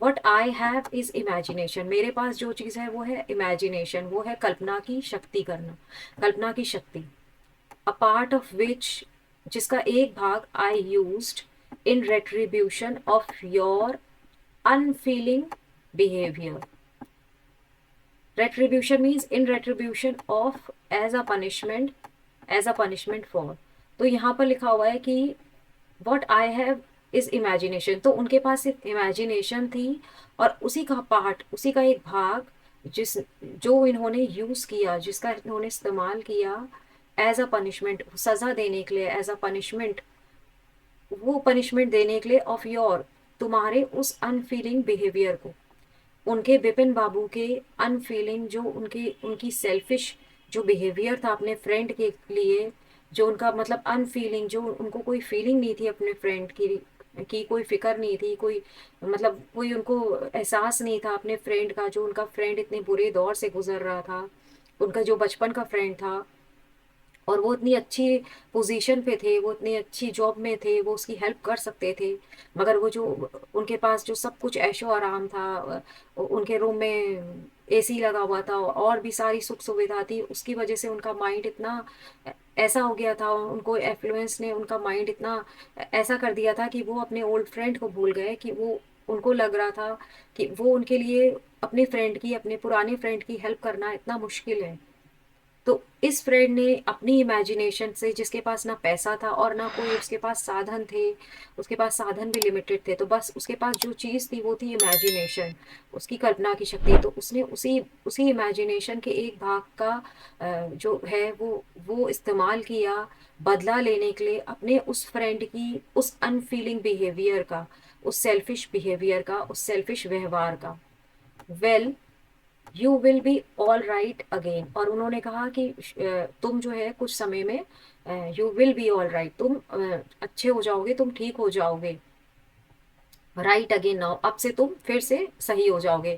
What I have is imagination, मेरे पास जो चीज़ है वो है इमेजिनेशन, वो है कल्पना की शक्ति करना, कल्पना की शक्ति। अ पार्ट ऑफ विच, जिसका एक भाग I used in retribution of your unfeeling behaviour. Retribution means in retribution of, as a punishment, as a punishment for. तो यहाँ पर लिखा हुआ है कि what I have is imagination, तो उनके पास सिर्फ इमेजिनेशन थी, और उसी का पार्ट, उसी का एक भाग, जिस जो इन्होंने यूज किया, जिसका इन्होंने इस्तेमाल किया एज अ पनिशमेंट, सजा देने के लिए, एज अ पनिशमेंट, वो पनिशमेंट देने के लिए ऑफ योर, तुम्हारे उस अनफीलिंग बिहेवियर को, उनके विपिन बाबू के अनफीलिंग, जो उनके उनकी सेल्फिश जो बिहेवियर था अपने फ्रेंड के लिए, जो उनका मतलब अनफीलिंग, जो उनको कोई फीलिंग नहीं थी अपने फ्रेंड की कोई फिक्र नहीं थी, कोई मतलब कोई उनको एहसास नहीं था अपने फ्रेंड का, जो उनका फ्रेंड इतने बुरे दौर से गुजर रहा था, उनका जो बचपन का फ्रेंड था, और वो इतनी अच्छी पोजीशन पे थे, वो इतनी अच्छी जॉब में थे, वो उसकी हेल्प कर सकते थे, मगर वो जो उनके पास जो सब कुछ ऐशो आराम था, उनके रूम में एसी लगा हुआ था, और भी सारी सुख सुविधा थी, उसकी वजह से उनका माइंड इतना ऐसा हो गया था, उनको एफ्लुएंस ने उनका माइंड इतना ऐसा कर दिया था कि वो अपने ओल्ड फ्रेंड को भूल गए, कि वो, उनको लग रहा था कि वो उनके लिए अपने फ्रेंड की, अपने पुराने फ्रेंड की हेल्प करना इतना मुश्किल है। तो इस फ्रेंड ने अपनी इमेजिनेशन से, जिसके पास ना पैसा था और ना कोई उसके पास साधन थे, उसके पास साधन भी लिमिटेड थे, तो बस उसके पास जो चीज़ थी वो थी इमेजिनेशन, उसकी कल्पना की शक्ति। तो उसने उसी उसी इमेजिनेशन के एक भाग का जो है वो इस्तेमाल किया बदला लेने के लिए, अपने उस फ्रेंड की उस अनफीलिंग बिहेवियर का, उस सेल्फिश बिहेवियर का, उस सेल्फिश व्यवहार का। Well, you will be all right again, और उन्होंने कहा कि तुम जो है कुछ समय में, you will be all right, तुम अच्छे हो जाओगे, तुम ठीक हो जाओगे। राइट अगेन नाउ, अब से तुम फिर से सही हो जाओगे।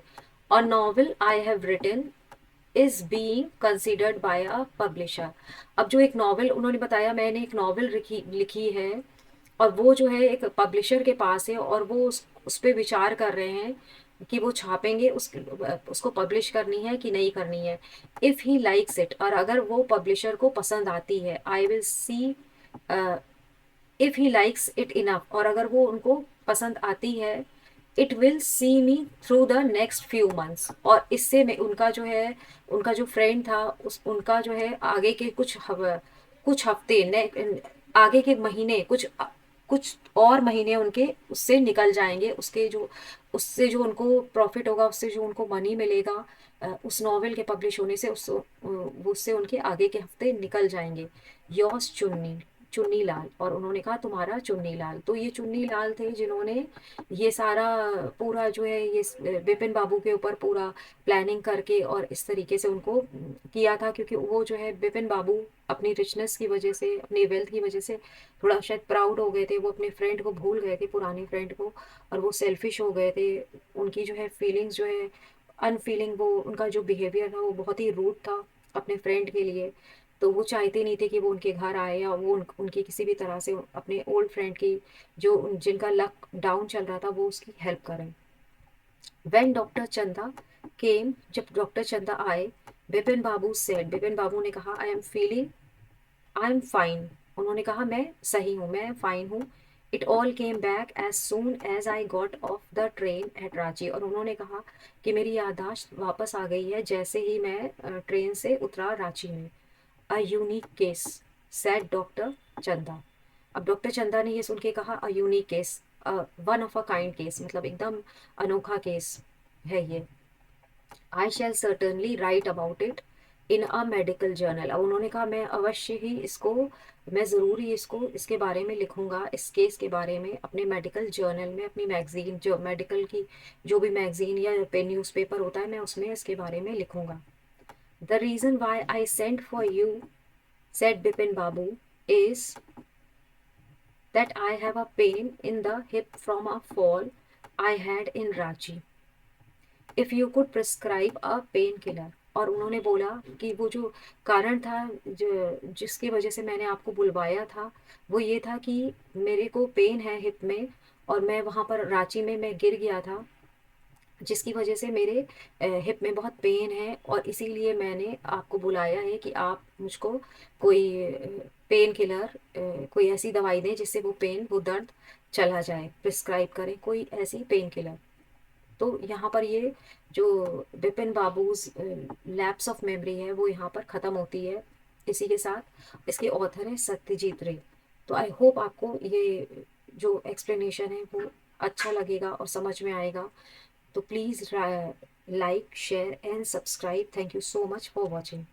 A novel I have written is being considered by a publisher. अब जो एक नॉवल उन्होंने बताया, मैंने एक नॉवल लिखी लिखी है, और वो जो है एक पब्लिशर के पास है, और वो उस पे विचार कर रहे हैं कि वो छापेंगे, उसको पब्लिश करनी है कि नहीं करनी है। इफ़ ही लाइक्स इट, और अगर वो पब्लिशर को पसंद आती है, I will see, if he likes it enough, और अगर वो उनको पसंद आती है, it will see me through the next few months, और इससे मैं उनका जो है, उनका जो फ्रेंड था, उस उनका जो है आगे के कुछ हफ्ते आगे के महीने, कुछ और महीने उनके उससे निकल जाएंगे, उससे जो उनको प्रॉफिट होगा, उससे जो उनको मनी मिलेगा, उस नॉवेल के पब्लिश होने से, उससे उनके आगे के हफ्ते निकल जाएंगे। योर्स चुन्नी, चुन्नी लाल, और उन्होंने कहा तुम्हारा चुन्नी लाल। तो ये चुन्नी लाल थे जिन्होंने ये सारा पूरा जो है ये विपिन बाबू के ऊपर पूरा प्लानिंग करके और इस तरीके से उनको किया था, क्योंकि वो जो है विपिन बाबू अपनी रिचनेस की वजह से, अपनी वेल्थ की वजह से थोड़ा शायद प्राउड हो गए थे, वो अपने फ्रेंड को भूल गए थे, पुराने फ्रेंड को, और वो सेल्फिश हो गए थे। उनकी जो है फीलिंग्स जो है अनफीलिंग, वो उनका जो बिहेवियर था वो बहुत ही रूड था अपने फ्रेंड के लिए। तो वो चाहते नहीं थे कि वो उनके घर आए, या वो उनकी किसी भी तरह से अपने ओल्ड फ्रेंड की, जो जिनका लक डाउन चल रहा था, वो उसकी हेल्प करें। वेन डॉक्टर चंदा केम, जब डॉक्टर चंदा आए, विपिन बाबू सेड, विपिन बाबू ने कहा I am feeling, I am fine, उन्होंने कहा मैं सही हूँ, मैं फाइन हूँ। It all came back as soon as I got off the train at Ranchi, और उन्होंने कहा कि मेरी याददाश्त वापस आ गई है जैसे ही मैं ट्रेन से उतरा रांची में। A unique case, said doctor Chanda. अब डॉक्टर चंदा ने ये सुन के कहा a unique case, one of a kind case, मतलब एकदम अनोखा केस है ये। I shall certainly write about it, in a medical journal. अब उन्होंने कहा मैं अवश्य ही इसको, मैं ज़रूर ही इसको, इसके बारे में लिखूंगा, इस केस के बारे में अपने मेडिकल जर्नल में, अपनी मैगजीन जो मेडिकल की जो भी मैगजीन या पे न्यूज़पेपर होता है मैं उसमें इसके बारे में लिखूंगा। The reason why I sent for you, said Bipin Babu, is that I have a pain in the hip from a fall I had in Ranchi. If you could prescribe a painkiller। और उन्होंने बोला कि वो जो कारण था जिसकी वजह से मैंने आपको बुलवाया था वो ये था कि मेरे को पेन है हिप में, और मैं वहाँ पर रांची में मैं गिर गया था जिसकी वजह से मेरे हिप में बहुत पेन है, और इसीलिए मैंने आपको बुलाया है कि आप मुझको कोई पेन किलर, कोई ऐसी दवाई दें जिससे वो पेन, वो दर्द चला जाए, प्रिस्क्राइब करें कोई ऐसी पेन किलर। तो यहाँ पर ये जो Bipin babus lapse of memory है वो यहाँ पर ख़त्म होती है। इसी के साथ इसके ऑथर हैं सत्यजीत रे। तो आई होप आपको ये जो एक्सप्लेनेशन है वो अच्छा लगेगा और समझ में आएगा। तो please like, share and subscribe. Thank you so much for watching.